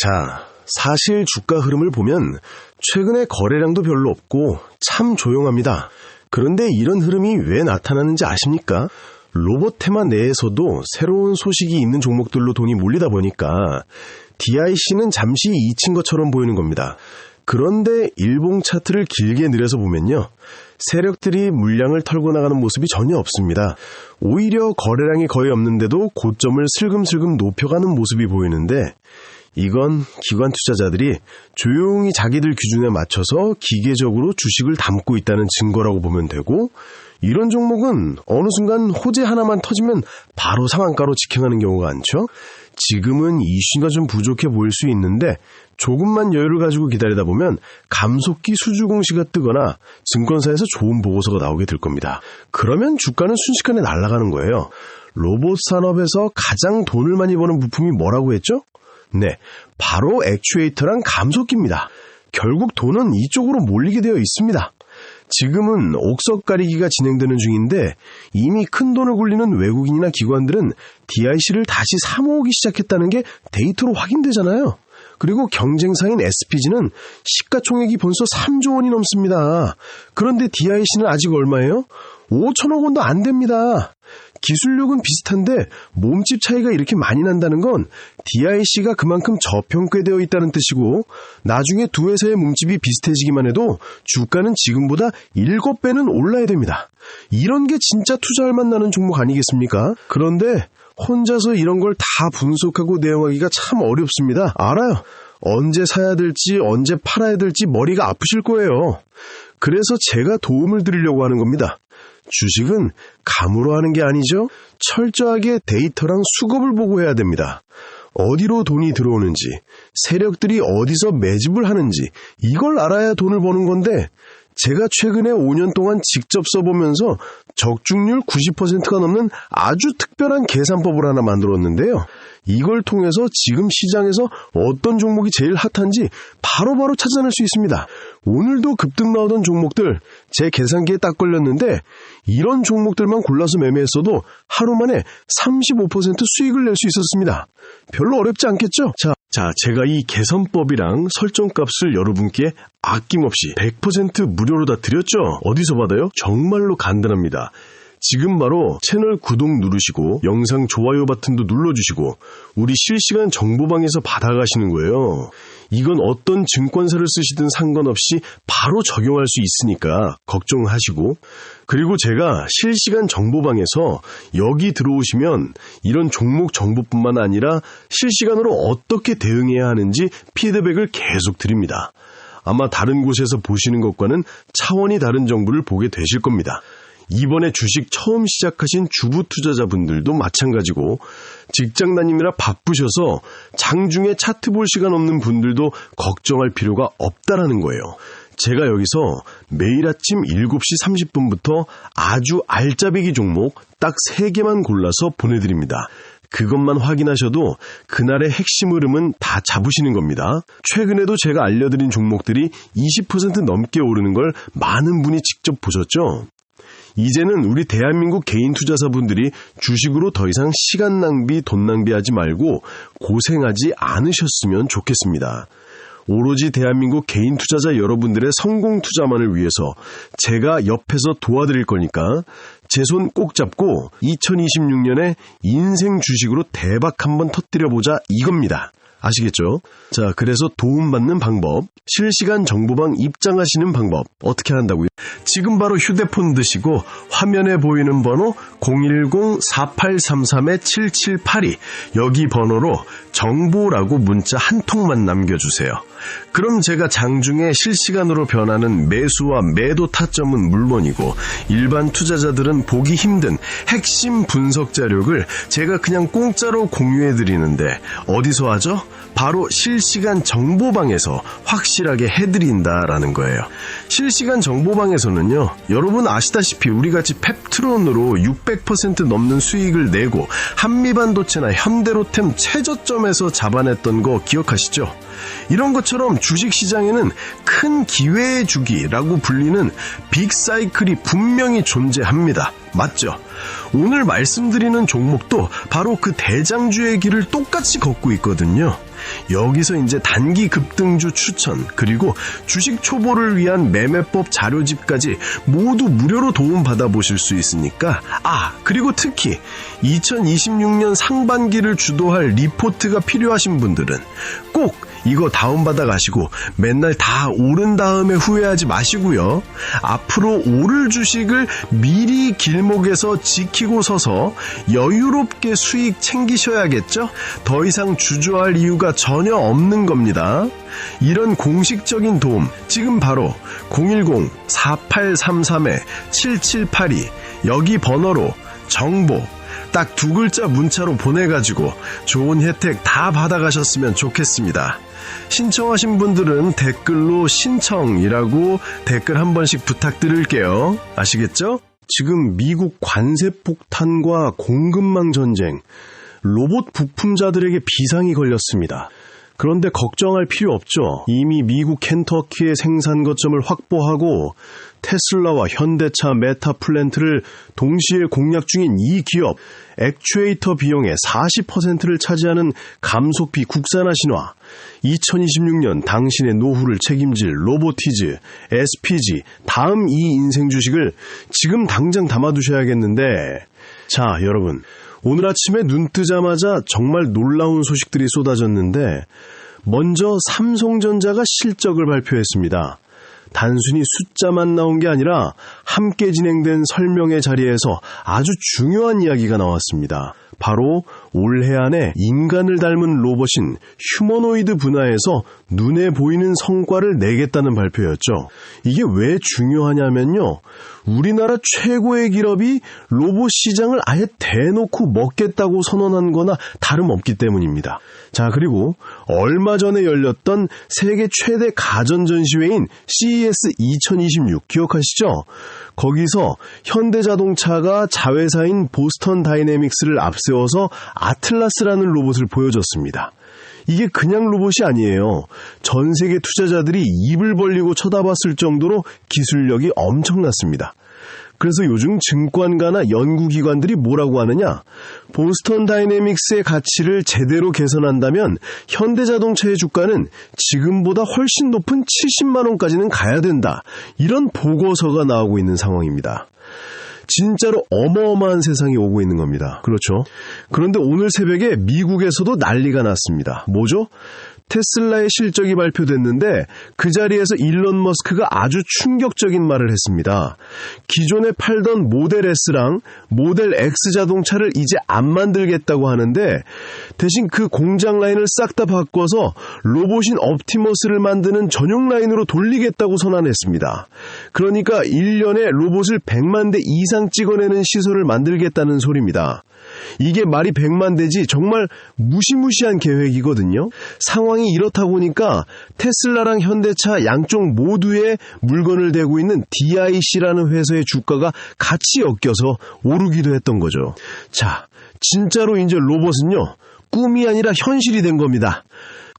자, 사실 주가 흐름을 보면 최근에 거래량도 별로 없고 참 조용합니다. 그런데 이런 흐름이 왜 나타나는지 아십니까? 로봇 테마 내에서도 새로운 소식이 있는 종목들로 돈이 몰리다 보니까 DIC는 잠시 잊힌 것처럼 보이는 겁니다. 그런데 일봉 차트를 길게 늘여서 보면요, 세력들이 물량을 털고 나가는 모습이 전혀 없습니다. 오히려 거래량이 거의 없는데도 고점을 슬금슬금 높여가는 모습이 보이는데, 이건 기관 투자자들이 조용히 자기들 기준에 맞춰서 기계적으로 주식을 담고 있다는 증거라고 보면 되고, 이런 종목은 어느 순간 호재 하나만 터지면 바로 상한가로 직행하는 경우가 많죠. 지금은 이슈가 좀 부족해 보일 수 있는데 조금만 여유를 가지고 기다리다 보면 감속기 수주 공시가 뜨거나 증권사에서 좋은 보고서가 나오게 될 겁니다. 그러면 주가는 순식간에 날아가는 거예요. 로봇 산업에서 가장 돈을 많이 버는 부품이 뭐라고 했죠? 네, 바로 액추에이터랑 감속기입니다. 결국 돈은 이쪽으로 몰리게 되어 있습니다. 지금은 옥석 가리기가 진행되는 중인데 이미 큰 돈을 굴리는 외국인이나 기관들은 DIC를 다시 사모으기 시작했다는 게 데이터로 확인되잖아요. 그리고 경쟁사인 SPG는 시가총액이 벌써 3조 원이 넘습니다. 그런데 DIC는 아직 얼마예요? 5천억 원도 안 됩니다. 기술력은 비슷한데 몸집 차이가 이렇게 많이 난다는 건 DIC가 그만큼 저평가되어 있다는 뜻이고, 나중에 두 회사의 몸집이 비슷해지기만 해도 주가는 지금보다 7배는 올라야 됩니다. 이런 게 진짜 투자할 맛 나는 종목 아니겠습니까? 그런데 혼자서 이런 걸 다 분석하고 내용하기가 참 어렵습니다. 알아요. 언제 사야 될지 언제 팔아야 될지 머리가 아프실 거예요. 그래서 제가 도움을 드리려고 하는 겁니다. 주식은 감으로 하는 게 아니죠. 철저하게 데이터랑 수급을 보고 해야 됩니다. 어디로 돈이 들어오는지, 세력들이 어디서 매집을 하는지, 이걸 알아야 돈을 버는 건데, 제가 최근에 5년 동안 직접 써보면서 적중률 90%가 넘는 아주 특별한 계산법을 하나 만들었는데요. 이걸 통해서 지금 시장에서 어떤 종목이 제일 핫한지 바로바로 찾아낼 수 있습니다. 오늘도 급등 나오던 종목들 제 계산기에 딱 걸렸는데, 이런 종목들만 골라서 매매했어도 하루 만에 35% 수익을 낼 수 있었습니다. 별로 어렵지 않겠죠? 자, 제가 이 계산법이랑 설정값을 여러분께 아낌없이 100% 무료로 다 드렸죠? 어디서 받아요? 정말로 간단합니다. 지금 바로 채널 구독 누르시고 영상 좋아요 버튼도 눌러주시고 우리 실시간 정보방에서 받아가시는 거예요. 이건 어떤 증권사를 쓰시든 상관없이 바로 적용할 수 있으니까 걱정하시고, 그리고 제가 실시간 정보방에서 여기 들어오시면 이런 종목 정보뿐만 아니라 실시간으로 어떻게 대응해야 하는지 피드백을 계속 드립니다. 아마 다른 곳에서 보시는 것과는 차원이 다른 정보를 보게 되실 겁니다. 이번에 주식 처음 시작하신 주부 투자자분들도 마찬가지고, 직장 다니느라 바쁘셔서 장중에 차트 볼 시간 없는 분들도 걱정할 필요가 없다라는 거예요. 제가 여기서 매일 아침 7시 30분부터 아주 알짜배기 종목 딱 3개만 골라서 보내드립니다. 그것만 확인하셔도 그날의 핵심 흐름은 다 잡으시는 겁니다. 최근에도 제가 알려드린 종목들이 20% 넘게 오르는 걸 많은 분이 직접 보셨죠? 이제는 우리 대한민국 개인 투자자분들이 주식으로 더 이상 시간 낭비, 돈 낭비하지 말고 고생하지 않으셨으면 좋겠습니다. 오로지 대한민국 개인 투자자 여러분들의 성공 투자만을 위해서 제가 옆에서 도와드릴 거니까 제 손 꼭 잡고 2026년에 인생 주식으로 대박 한번 터뜨려보자 이겁니다. 아시겠죠? 자, 그래서 도움받는 방법, 실시간 정보방 입장하시는 방법 어떻게 한다고요? 지금 바로 휴대폰 드시고 화면에 보이는 번호 010-4833-7782 여기 번호로 정보라고 문자 한 통만 남겨주세요. 그럼 제가 장중에 실시간으로 변하는 매수와 매도 타점은 물론이고 일반 투자자들은 보기 힘든 핵심 분석 자료를 제가 그냥 공짜로 공유해드리는데 어디서 하죠? 바로 실시간 정보방에서 확실하게 해드린다라는 거예요. 실시간 정보방에서는요, 여러분 아시다시피 우리같이 펩트론으로 600% 넘는 수익을 내고 한미반도체나 현대로템 최저점에서 잡아냈던 거 기억하시죠? 이런 것처럼 주식시장에는 큰 기회의 주기라고 불리는 빅사이클이 분명히 존재합니다. 맞죠? 오늘 말씀드리는 종목도 바로 그 대장주의 길을 똑같이 걷고 있거든요. 여기서 이제 단기 급등주 추천, 그리고 주식 초보를 위한 매매법 자료집까지 모두 무료로 도움받아 보실 수 있으니까, 그리고 특히 2026년 상반기를 주도할 리포트가 필요하신 분들은 꼭 이거 다운받아 가시고 맨날 다 오른 다음에 후회하지 마시고요. 앞으로 오를 주식을 미리 길목에서 지키고 서서 여유롭게 수익 챙기셔야겠죠? 더 이상 주저할 이유가 전혀 없는 겁니다. 이런 공식적인 도움 지금 바로 010-4833-7782 여기 번호로 정보 딱 2글자 문자로 보내가지고 좋은 혜택 다 받아가셨으면 좋겠습니다. 신청하신 분들은 댓글로 신청이라고 댓글 한 번씩 부탁드릴게요. 아시겠죠? 지금 미국 관세 폭탄과 공급망 전쟁, 로봇 부품자들에게 비상이 걸렸습니다. 그런데 걱정할 필요 없죠. 이미 미국 켄터키의 생산 거점을 확보하고 테슬라와 현대차 메타 플랜트를 동시에 공략 중인 이 기업, 액추에이터 비용의 40%를 차지하는 감속비 국산화 신화, 2026년 당신의 노후를 책임질 로보티즈, SPG, 다음 이 인생 주식을 지금 당장 담아두셔야겠는데, 자, 여러분. 오늘 아침에 눈 뜨자마자 정말 놀라운 소식들이 쏟아졌는데, 먼저 삼성전자가 실적을 발표했습니다. 단순히 숫자만 나온 게 아니라 함께 진행된 설명회 자리에서 아주 중요한 이야기가 나왔습니다. 바로 올해 안에 인간을 닮은 로봇인 휴머노이드 분야에서 눈에 보이는 성과를 내겠다는 발표였죠. 이게 왜 중요하냐면요. 우리나라 최고의 기업이 로봇 시장을 아예 대놓고 먹겠다고 선언한 거나 다름없기 때문입니다. 자, 그리고 얼마 전에 열렸던 세계 최대 가전전시회인 CES 2026 기억하시죠? 거기서 현대자동차가 자회사인 보스턴 다이내믹스를 앞세워서 아틀라스라는 로봇을 보여줬습니다. 이게 그냥 로봇이 아니에요. 전 세계 투자자들이 입을 벌리고 쳐다봤을 정도로 기술력이 엄청났습니다. 그래서 요즘 증권가나 연구기관들이 뭐라고 하느냐? 보스턴 다이내믹스의 가치를 제대로 개선한다면 현대자동차의 주가는 지금보다 훨씬 높은 70만 원까지는 가야 된다. 이런 보고서가 나오고 있는 상황입니다. 진짜로 어마어마한 세상이 오고 있는 겁니다. 그렇죠? 그런데 오늘 새벽에 미국에서도 난리가 났습니다. 뭐죠? 테슬라의 실적이 발표됐는데 그 자리에서 일론 머스크가 아주 충격적인 말을 했습니다. 기존에 팔던 모델 S랑 모델 X 자동차를 이제 안 만들겠다고 하는데 대신 그 공장 라인을 싹 다 바꿔서 로봇인 옵티머스를 만드는 전용 라인으로 돌리겠다고 선언했습니다. 그러니까 1년에 로봇을 100만 대 이상 찍어내는 시설을 만들겠다는 소리입니다. 이게 말이 100만 대지 정말 무시무시한 계획이거든요. 상황이 이렇다 보니까 테슬라랑 현대차 양쪽 모두에 물건을 대고 있는 DIC라는 회사의 주가가 같이 엮여서 오르기도 했던 거죠. 자, 진짜로 이제 로봇은요, 꿈이 아니라 현실이 된 겁니다.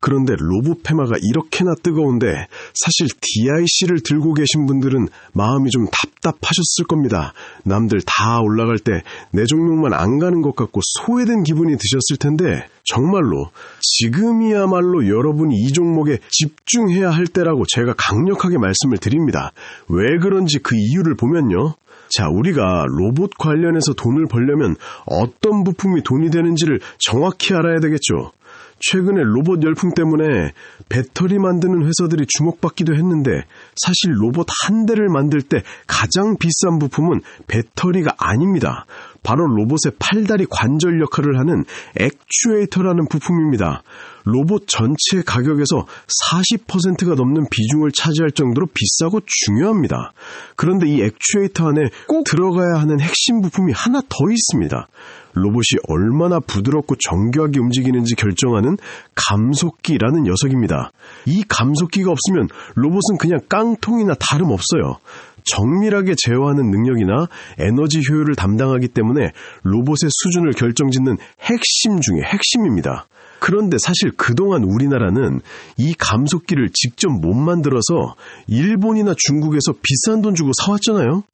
그런데 로봇 폐마가 이렇게나 뜨거운데 사실 DIC를 들고 계신 분들은 마음이 좀 답답하셨을 겁니다. 남들 다 올라갈 때 내 종목만 안 가는 것 같고 소외된 기분이 드셨을 텐데 정말로 지금이야말로 여러분이 이 종목에 집중해야 할 때라고 제가 강력하게 말씀을 드립니다. 왜 그런지 그 이유를 보면요. 자, 우리가 로봇 관련해서 돈을 벌려면 어떤 부품이 돈이 되는지를 정확히 알아야 되겠죠. 최근에 로봇 열풍 때문에 배터리 만드는 회사들이 주목받기도 했는데 사실 로봇 한 대를 만들 때 가장 비싼 부품은 배터리가 아닙니다. 바로 로봇의 팔다리 관절 역할을 하는 액추에이터라는 부품입니다. 로봇 전체 가격에서 40%가 넘는 비중을 차지할 정도로 비싸고 중요합니다. 그런데 이 액추에이터 안에 꼭 들어가야 하는 핵심 부품이 하나 더 있습니다. 로봇이 얼마나 부드럽고 정교하게 움직이는지 결정하는 감속기라는 녀석입니다. 이 감속기가 없으면 로봇은 그냥 깡통이나 다름없어요. 정밀하게 제어하는 능력이나 에너지 효율을 담당하기 때문에 로봇의 수준을 결정짓는 핵심 중에 핵심입니다. 그런데 사실 그동안 우리나라는 이 감속기를 직접 못 만들어서 일본이나 중국에서 비싼 돈 주고 사왔잖아요.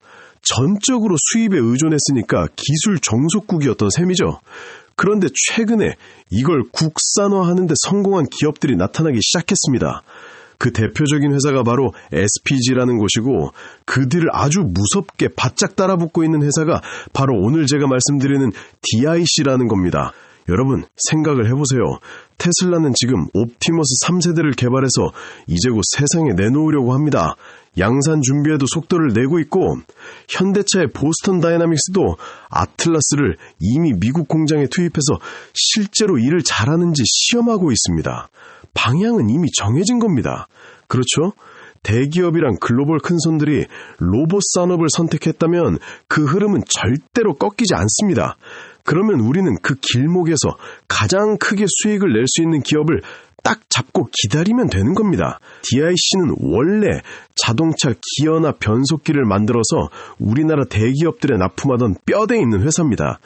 전적으로 수입에 의존했으니까 기술 정속국이었던 셈이죠. 그런데 최근에 이걸 국산화하는 데 성공한 기업들이 나타나기 시작했습니다. 그 대표적인 회사가 바로 SPG라는 곳이고 그들을 아주 무섭게 바짝 따라붙고 있는 회사가 바로 오늘 제가 말씀드리는 DIC라는 겁니다. 여러분 생각을 해보세요. 테슬라는 지금 옵티머스 3세대를 개발해서 이제 곧 세상에 내놓으려고 합니다. 양산 준비에도 속도를 내고 있고 현대차의 보스턴 다이나믹스도 아틀라스를 이미 미국 공장에 투입해서 실제로 일을 잘하는지 시험하고 있습니다. 방향은 이미 정해진 겁니다. 그렇죠? 대기업이랑 글로벌 큰손들이 로봇 산업을 선택했다면 그 흐름은 절대로 꺾이지 않습니다. 그러면 우리는 그 길목에서 가장 크게 수익을 낼 수 있는 기업을 딱 잡고 기다리면 되는 겁니다. DIC는 원래 자동차 기어나 변속기를 만들어서 우리나라 대기업들에 납품하던 뼈대 있는 회사입니다.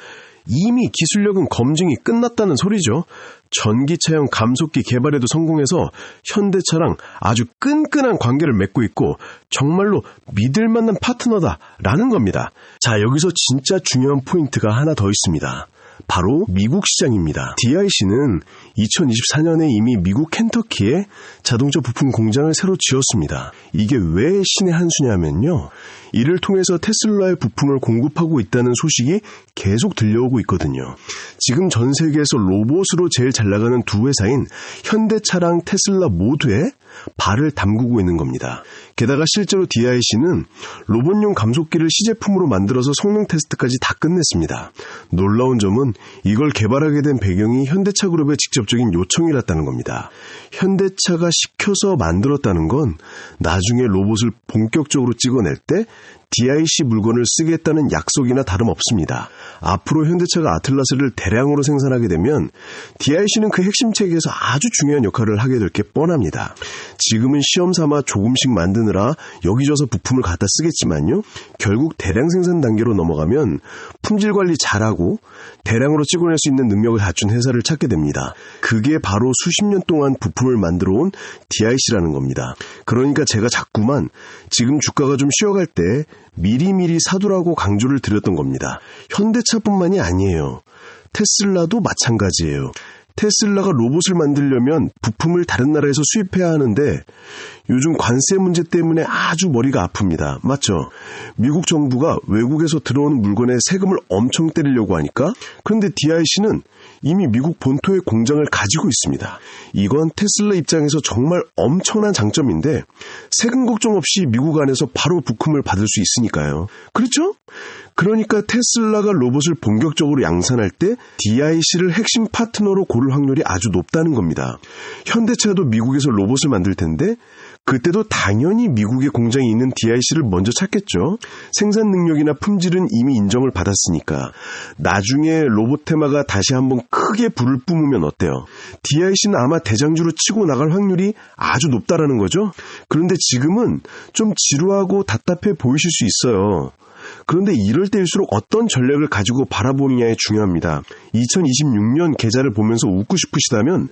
이미 기술력은 검증이 끝났다는 소리죠. 전기차용 감속기 개발에도 성공해서 현대차랑 아주 끈끈한 관계를 맺고 있고 정말로 믿을 만한 파트너다라는 겁니다. 자, 여기서 진짜 중요한 포인트가 하나 더 있습니다. 바로 미국 시장입니다. DIC는 2024년에 이미 미국 켄터키에 자동차 부품 공장을 새로 지었습니다. 이게 왜 신의 한 수냐면요. 이를 통해서 테슬라의 부품을 공급하고 있다는 소식이 계속 들려오고 있거든요. 지금 전 세계에서 로봇으로 제일 잘 나가는 두 회사인 현대차랑 테슬라 모두에 발을 담그고 있는 겁니다. 게다가 실제로 DIC는 로봇용 감속기를 시제품으로 만들어서 성능 테스트까지 다 끝냈습니다. 놀라운 점은 이걸 개발하게 된 배경이 현대차 그룹의 직접적인 요청이랐다는 겁니다. 현대차가 시켜서 만들었다는 건 나중에 로봇을 본격적으로 찍어낼 때 DIC 물건을 쓰겠다는 약속이나 다름없습니다. 앞으로 현대차가 아틀라스를 대량으로 생산하게 되면 DIC는 그 핵심 체계에서 아주 중요한 역할을 하게 될 게 뻔합니다. 지금은 시험 삼아 조금씩 만드느라 여기저기서 부품을 갖다 쓰겠지만요. 결국 대량 생산 단계로 넘어가면 품질 관리 잘하고 대량으로 찍어낼 수 있는 능력을 갖춘 회사를 찾게 됩니다. 그게 바로 수십 년 동안 부품을 만들어 온 DIC라는 겁니다. 그러니까 제가 자꾸만 지금 주가가 좀 쉬어갈 때 미리미리 사두라고 강조를 드렸던 겁니다. 현대차뿐만이 아니에요. 테슬라도 마찬가지예요. 테슬라가 로봇을 만들려면 부품을 다른 나라에서 수입해야 하는데 요즘 관세 문제 때문에 아주 머리가 아픕니다. 맞죠? 미국 정부가 외국에서 들어오는 물건에 세금을 엄청 때리려고 하니까 그런데 DIC는 이미 미국 본토에 공장을 가지고 있습니다. 이건 테슬라 입장에서 정말 엄청난 장점인데 세금 걱정 없이 미국 안에서 바로 부품을 받을 수 있으니까요. 그렇죠? 그러니까 테슬라가 로봇을 본격적으로 양산할 때 DIC를 핵심 파트너로 고를 확률이 아주 높다는 겁니다. 현대차도 미국에서 로봇을 만들 텐데 그때도 당연히 미국에 공장이 있는 DIC를 먼저 찾겠죠. 생산 능력이나 품질은 이미 인정을 받았으니까. 나중에 로봇 테마가 다시 한번 크게 불을 뿜으면 어때요? DIC는 아마 대장주로 치고 나갈 확률이 아주 높다라는 거죠. 그런데 지금은 좀 지루하고 답답해 보이실 수 있어요. 그런데 이럴 때일수록 어떤 전략을 가지고 바라보느냐에 중요합니다. 2026년 계좌를 보면서 웃고 싶으시다면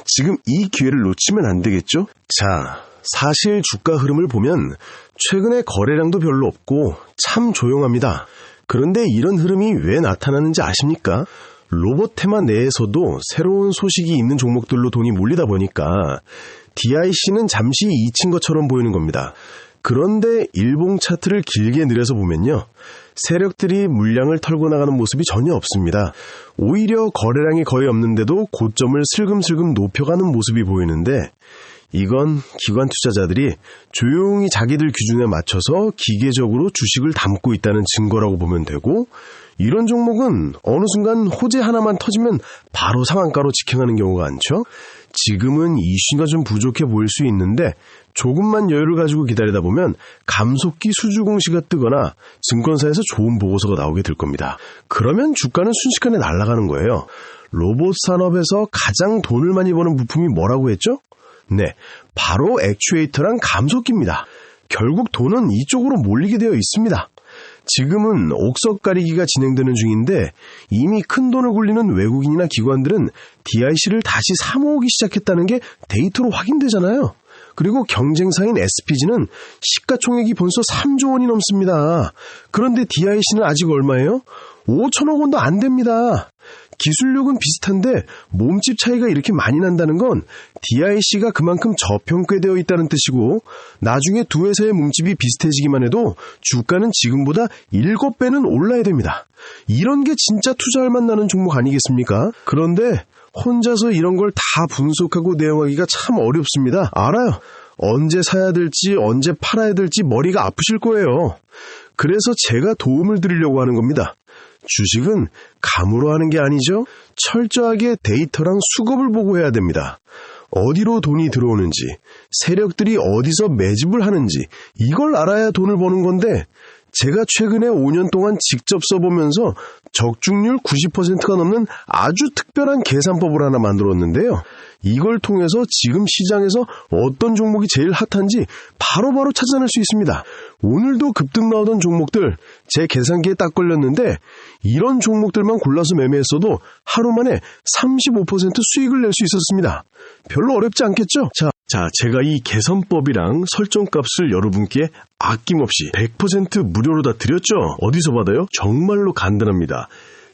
지금 이 기회를 놓치면 안 되겠죠? 자, 사실 주가 흐름을 보면 최근에 거래량도 별로 없고 참 조용합니다. 그런데 이런 흐름이 왜 나타나는지 아십니까? 로봇 테마 내에서도 새로운 소식이 있는 종목들로 돈이 몰리다 보니까 DIC는 잠시 잊힌 것처럼 보이는 겁니다. 그런데 일봉 차트를 길게 늘여서 보면요. 세력들이 물량을 털고 나가는 모습이 전혀 없습니다. 오히려 거래량이 거의 없는데도 고점을 슬금슬금 높여가는 모습이 보이는데 이건 기관 투자자들이 조용히 자기들 기준에 맞춰서 기계적으로 주식을 담고 있다는 증거라고 보면 되고 이런 종목은 어느 순간 호재 하나만 터지면 바로 상한가로 직행하는 경우가 많죠. 지금은 이슈가 좀 부족해 보일 수 있는데 조금만 여유를 가지고 기다리다 보면 감속기 수주 공시가 뜨거나 증권사에서 좋은 보고서가 나오게 될 겁니다. 그러면 주가는 순식간에 날아가는 거예요. 로봇 산업에서 가장 돈을 많이 버는 부품이 뭐라고 했죠? 네, 바로 액추에이터랑 감속기입니다. 결국 돈은 이쪽으로 몰리게 되어 있습니다. 지금은 옥석 가리기가 진행되는 중인데 이미 큰 돈을 굴리는 외국인이나 기관들은 DIC를 다시 사모으기 시작했다는 게 데이터로 확인되잖아요. 그리고 경쟁사인 SPG는 시가총액이 벌써 3조 원이 넘습니다. 그런데 DIC는 아직 얼마예요? 5천억 원도 안 됩니다. 기술력은 비슷한데 몸집 차이가 이렇게 많이 난다는 건 DIC가 그만큼 저평가되어 있다는 뜻이고, 나중에 두 회사의 몸집이 비슷해지기만 해도 주가는 지금보다 7배는 올라야 됩니다. 이런 게 진짜 투자할 맛 나는 종목 아니겠습니까? 그런데 혼자서 이런 걸 다 분석하고 내용하기가 참 어렵습니다. 알아요. 언제 사야 될지 언제 팔아야 될지 머리가 아프실 거예요. 그래서 제가 도움을 드리려고 하는 겁니다. 주식은 감으로 하는 게 아니죠. 철저하게 데이터랑 수급을 보고 해야 됩니다. 어디로 돈이 들어오는지, 세력들이 어디서 매집을 하는지, 이걸 알아야 돈을 버는 건데, 제가 최근에 5년 동안 직접 써보면서 적중률 90%가 넘는 아주 특별한 계산법을 하나 만들었는데요. 이걸 통해서 지금 시장에서 어떤 종목이 제일 핫한지 바로바로 찾아낼 수 있습니다. 오늘도 급등 나오던 종목들 제 계산기에 딱 걸렸는데, 이런 종목들만 골라서 매매했어도 하루 만에 35% 수익을 낼 수 있었습니다. 별로 어렵지 않겠죠? 자, 제가 이 계산법이랑 설정값을 여러분께 아낌없이 100% 무료로 다 드렸죠? 어디서 받아요? 정말로 간단합니다.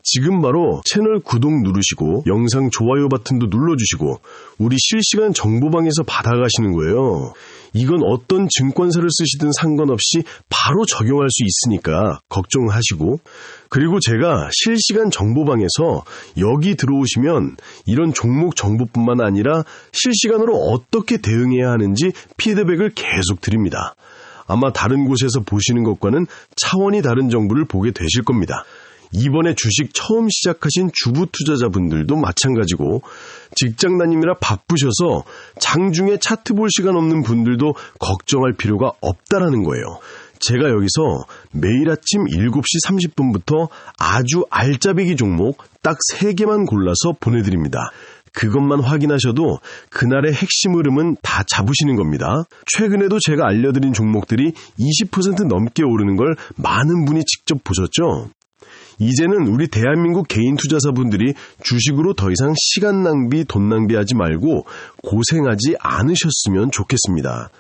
지금 바로 채널 구독 누르시고 영상 좋아요 버튼도 눌러주시고 우리 실시간 정보방에서 받아가시는 거예요. 이건 어떤 증권사를 쓰시든 상관없이 바로 적용할 수 있으니까 걱정하시고, 그리고 제가 실시간 정보방에서 여기 들어오시면 이런 종목 정보뿐만 아니라 실시간으로 어떻게 대응해야 하는지 피드백을 계속 드립니다. 아마 다른 곳에서 보시는 것과는 차원이 다른 정보를 보게 되실 겁니다. 이번에 주식 처음 시작하신 주부 투자자분들도 마찬가지고, 직장 다니느라 바쁘셔서 장중에 차트 볼 시간 없는 분들도 걱정할 필요가 없다라는 거예요. 제가 여기서 매일 아침 7시 30분부터 아주 알짜배기 종목 딱 3개만 골라서 보내드립니다. 그것만 확인하셔도 그날의 핵심 흐름은 다 잡으시는 겁니다. 최근에도 제가 알려드린 종목들이 20% 넘게 오르는 걸 많은 분이 직접 보셨죠? 이제는 우리 대한민국 개인 투자자분들이 주식으로 더 이상 시간 낭비, 돈 낭비하지 말고 고생하지 않으셨으면 좋겠습니다.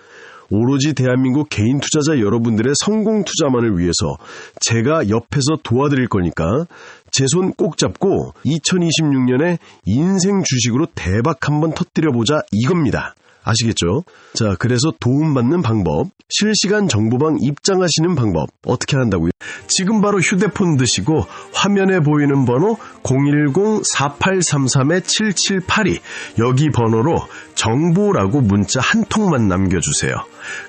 오로지 대한민국 개인 투자자 여러분들의 성공 투자만을 위해서 제가 옆에서 도와드릴 거니까 제 손 꼭 잡고 2026년에 인생 주식으로 대박 한번 터뜨려보자 이겁니다. 아시겠죠? 자, 그래서 도움받는 방법, 실시간 정보방 입장하시는 방법 어떻게 한다고요? 지금 바로 휴대폰 드시고 화면에 보이는 번호 010-4833-7782 여기 번호로 정보라고 문자 한 통만 남겨주세요.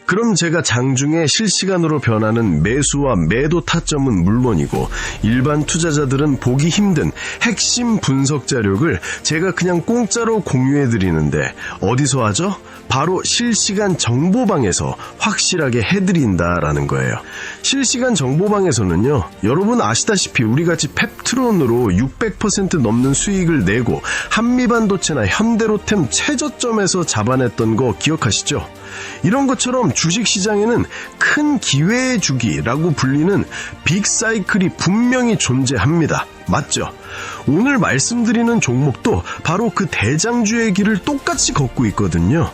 그럼 제가 장중에 실시간으로 변하는 매수와 매도 타점은 물론이고 일반 투자자들은 보기 힘든 핵심 분석 자료를 제가 그냥 공짜로 공유해드리는데 어디서 하죠? 바로 실시간 정보방에서 확실하게 해드린다라는 거예요. 실시간 정보방에서는요, 여러분 아시다시피 우리같이 펩트론으로 600% 넘는 수익을 내고 한미반도체나 현대로템 최저점에서 잡아냈던 거 기억하시죠? 이런 것처럼 주식시장에는 큰 기회의 주기라고 불리는 빅사이클이 분명히 존재합니다. 맞죠? 오늘 말씀드리는 종목도 바로 그 대장주의 길을 똑같이 걷고 있거든요.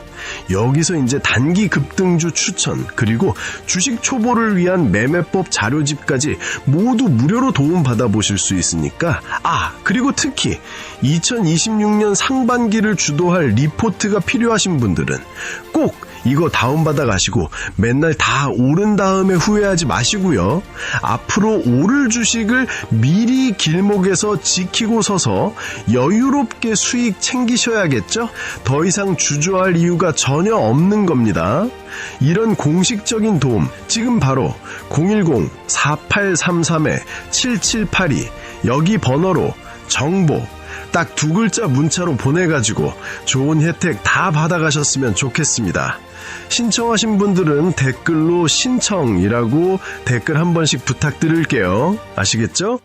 여기서 이제 단기 급등주 추천, 그리고 주식 초보를 위한 매매법 자료집까지 모두 무료로 도움받아 보실 수 있으니까, 그리고 특히 2026년 상반기를 주도할 리포트가 필요하신 분들은 꼭 이거 다운받아 가시고 맨날 다 오른 다음에 후회하지 마시고요. 앞으로 오를 주식을 미리 길목에서 지키고 서서 여유롭게 수익 챙기셔야겠죠? 더 이상 주저할 이유가 전혀 없는 겁니다. 이런 공식적인 도움 지금 바로 010-4833-7782 여기 번호로 정보 딱 2글자 문자로 보내가지고 좋은 혜택 다 받아가셨으면 좋겠습니다. 신청하신 분들은 댓글로 신청이라고 댓글 한 번씩 부탁드릴게요. 아시겠죠?